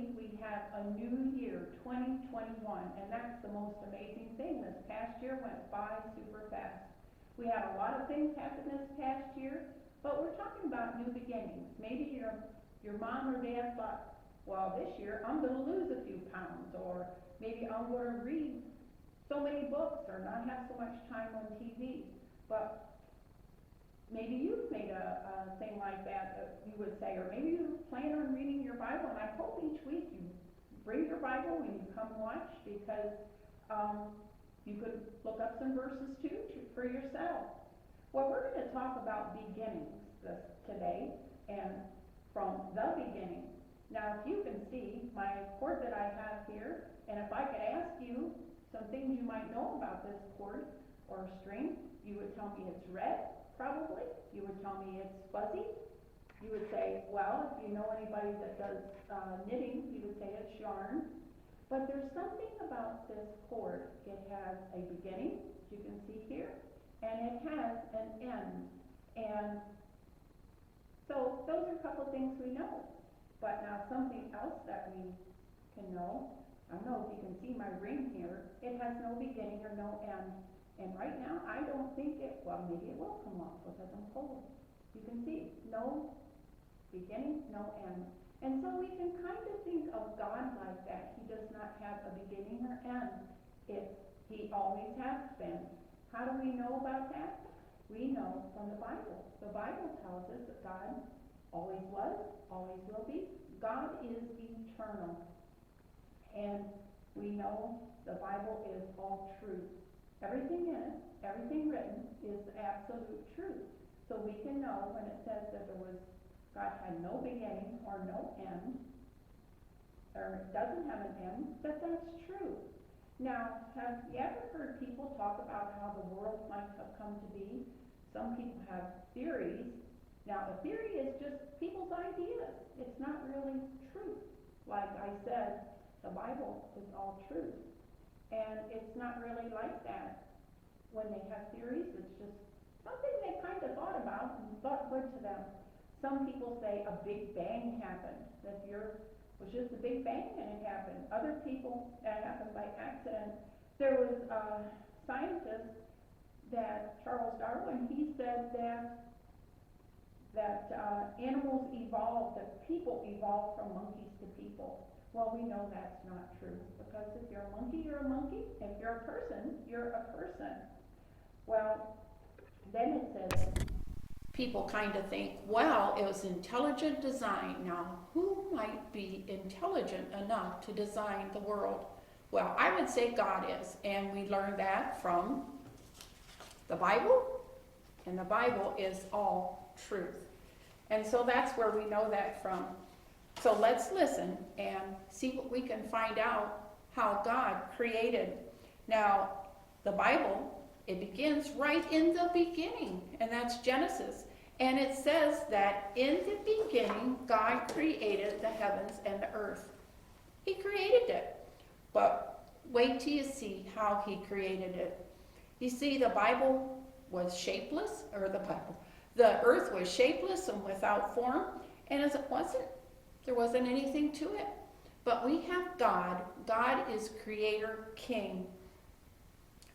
believe we have a new year, 2021, and that's the most amazing thing. This past year went by super fast. We had a lot of things happen this past year, but we're talking about new beginnings. Maybe your mom or dad thought, well, this year I'm going to lose a few pounds, or maybe I'm going to read so many books or not have so much time on TV. But maybe you've made a thing like that you would say, or maybe you plan on reading your Bible, and I hope each week you bring your Bible when you come watch, because you could look up some verses too for yourself. Well, we're going to talk about beginnings today, and from the beginning. Now, if you can see my cord that I have here, and if I could ask you some things you might know about this cord or string, you would tell me it's red, probably. You would tell me it's fuzzy. You would say, well, if you know anybody that does knitting, you would say it's yarn. But there's something about this cord. It has a beginning, as you can see here, and it has an end. And so those are a couple things we know. But now something else that we can know, I don't know if you can see my ring here, it has no beginning or no end. And right now, I don't think well, maybe it will come off because I'm cold. You can see, no beginning, no end. And so we can kind of think of God like that. He does not have a beginning or end. He always has been. How do we know about that? We know from the Bible. The Bible tells us that God always was, always will be. God is eternal. And we know the Bible is all truth. Everything in it, everything written, is absolute truth. So we can know when it says that God had no beginning or no end, or it doesn't have an end, that that's true. Now, have you ever heard people talk about how the world might have come to be? Some people have theories. Now, a theory is just people's ideas. It's not really truth. Like I said, the Bible is all truth. And it's not really like that. When they have theories, it's just something they kind of thought about and thought good to them. Some people say a big bang happened, that it was just a big bang and it happened. Other people, that happened by accident. There was a scientist, Charles Darwin, he said that animals evolved, that people evolved from monkeys to people. Well, we know that's not true, because if you're a monkey, you're a monkey. If you're a person, you're a person. Well, then it says, people kind of think, well, it was intelligent design. Now, who might be intelligent enough to design the world? Well, I would say God is, and we learned that from the Bible, and the Bible is all truth. And so that's where we know that from. So let's listen and see what we can find out how God created. Now, the Bible, it begins right in the beginning, and that's Genesis. And it says that in the beginning, God created the heavens and the earth. He created it. But wait till you see how he created it. You see, the Bible was shapeless, the earth was shapeless and without form, and as it wasn't, there wasn't anything to it. But we have God. God is creator, king.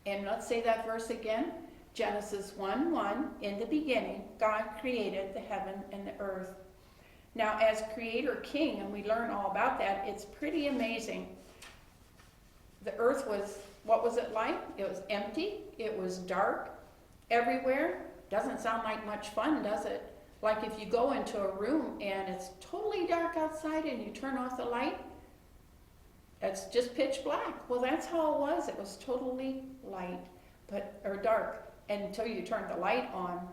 And let's say that verse again. Genesis 1:1, in the beginning, God created the heaven and the earth. Now, as creator king, and we learn all about that, it's pretty amazing. The earth was, what was it like? It was empty. It was dark everywhere. Doesn't sound like much fun, does it? Like if you go into a room and it's totally dark outside and you turn off the light, it's just pitch black. Well, that's how it was. It was totally dark until you turned the light on.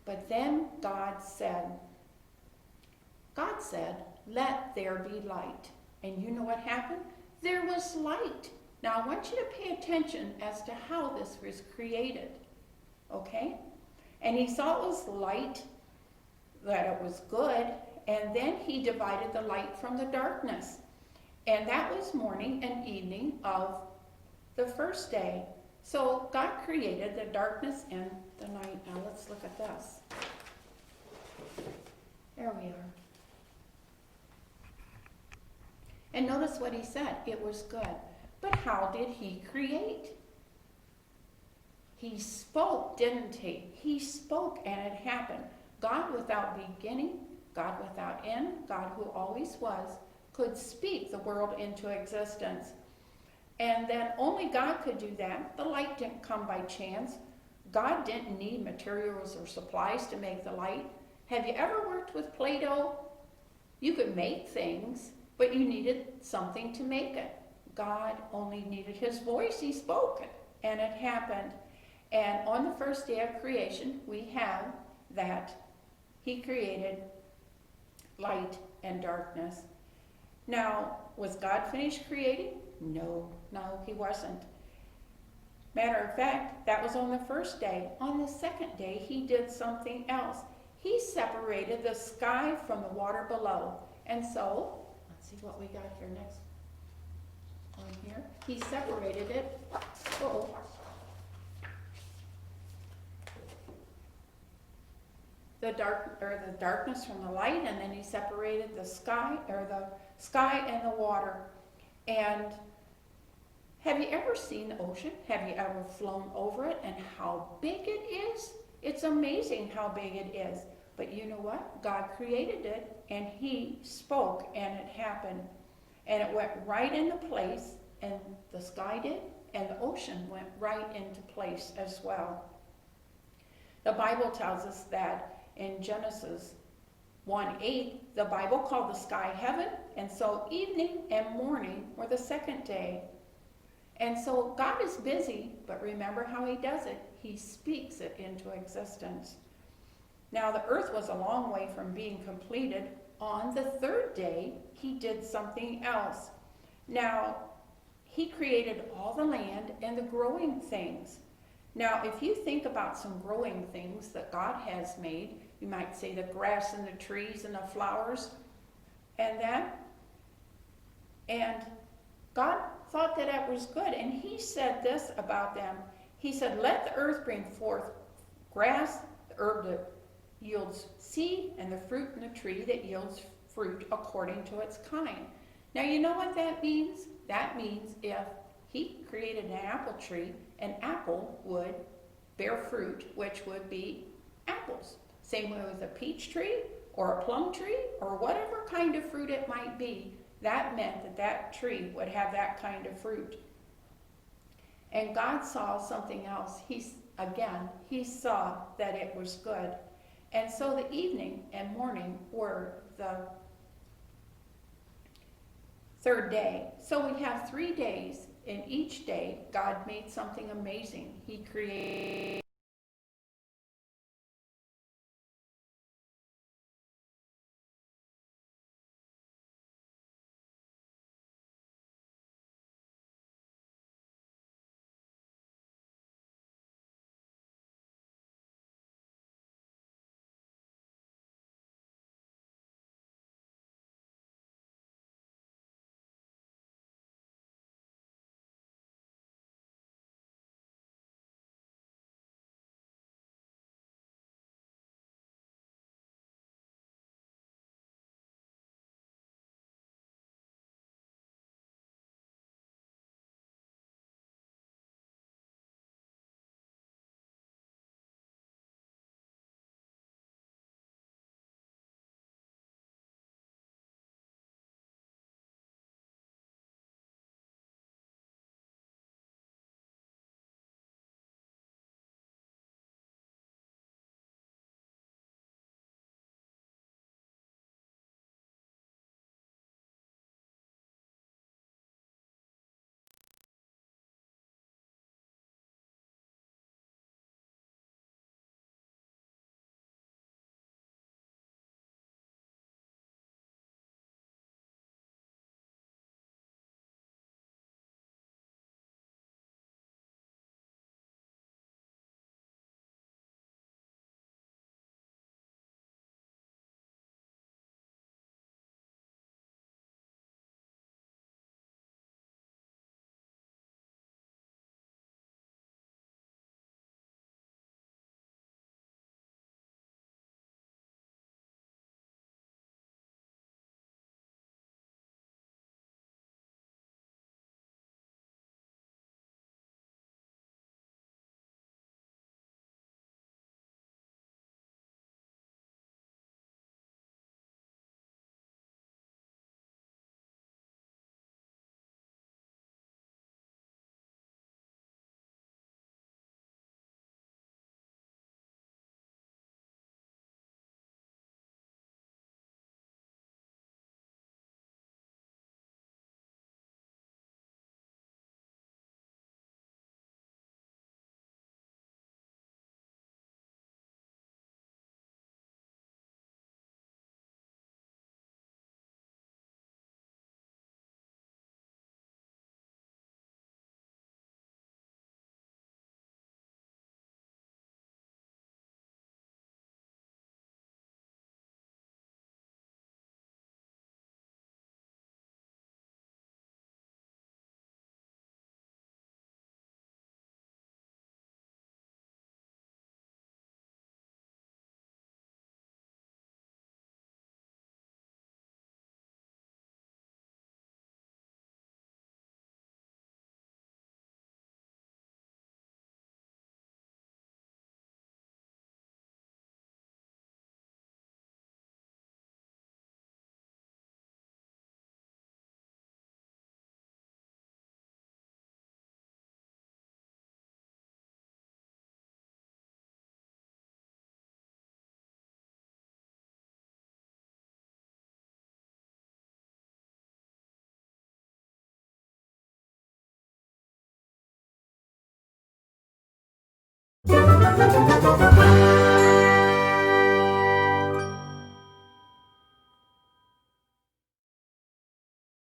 But then God said, let there be light. And you know what happened? There was light. Now I want you to pay attention as to how this was created. Okay? And he saw it was light, that it was good, and then he divided the light from the darkness. And that was morning and evening of the first day. So God created the darkness and the night. Now let's look at this. There we are. And notice what he said, it was good. But how did he create? He spoke, didn't he? He spoke and it happened. God without beginning, God without end, God who always was, could speak the world into existence. And then only God could do that. The light didn't come by chance. God didn't need materials or supplies to make the light. Have you ever worked with Play-Doh? You could make things, but you needed something to make it. God only needed his voice. He spoke it, and it happened. And on the first day of creation, we have that he created light and darkness. Now, was God finished creating? No, he wasn't. Matter of fact, that was on the first day. On the second day, he did something else. He separated the sky from the water below. And so, let's see what we got here next on here. He separated it. The darkness from the light, and then he separated the sky and the water. And have you ever seen the ocean? Have you ever flown over it and how big it is? It's amazing how big it is. But you know what? God created it and he spoke and it happened. And it went right into place, and the sky did, and the ocean went right into place as well. The Bible tells us that in Genesis 1:8, the Bible called the sky heaven, and so evening and morning were the second day. And so God is busy, but remember how he does it. He speaks it into existence. Now the earth was a long way from being completed. On the third day, he did something else. Now, he created all the land and the growing things. Now, if you think about some growing things that God has made, you might say the grass and the trees and the flowers and that. And God thought that it was good. And he said this about them. He said, let the earth bring forth grass, the herb that yields seed, and the fruit in the tree that yields fruit according to its kind. Now, you know what that means? That means if he created an apple tree, an apple would bear fruit, which would be apples. Same way with a peach tree or a plum tree or whatever kind of fruit it might be. That meant that that tree would have that kind of fruit. And God saw something else. He saw that it was good. And so the evening and morning were the third day. So we have 3 days. In each day, God made something amazing. He created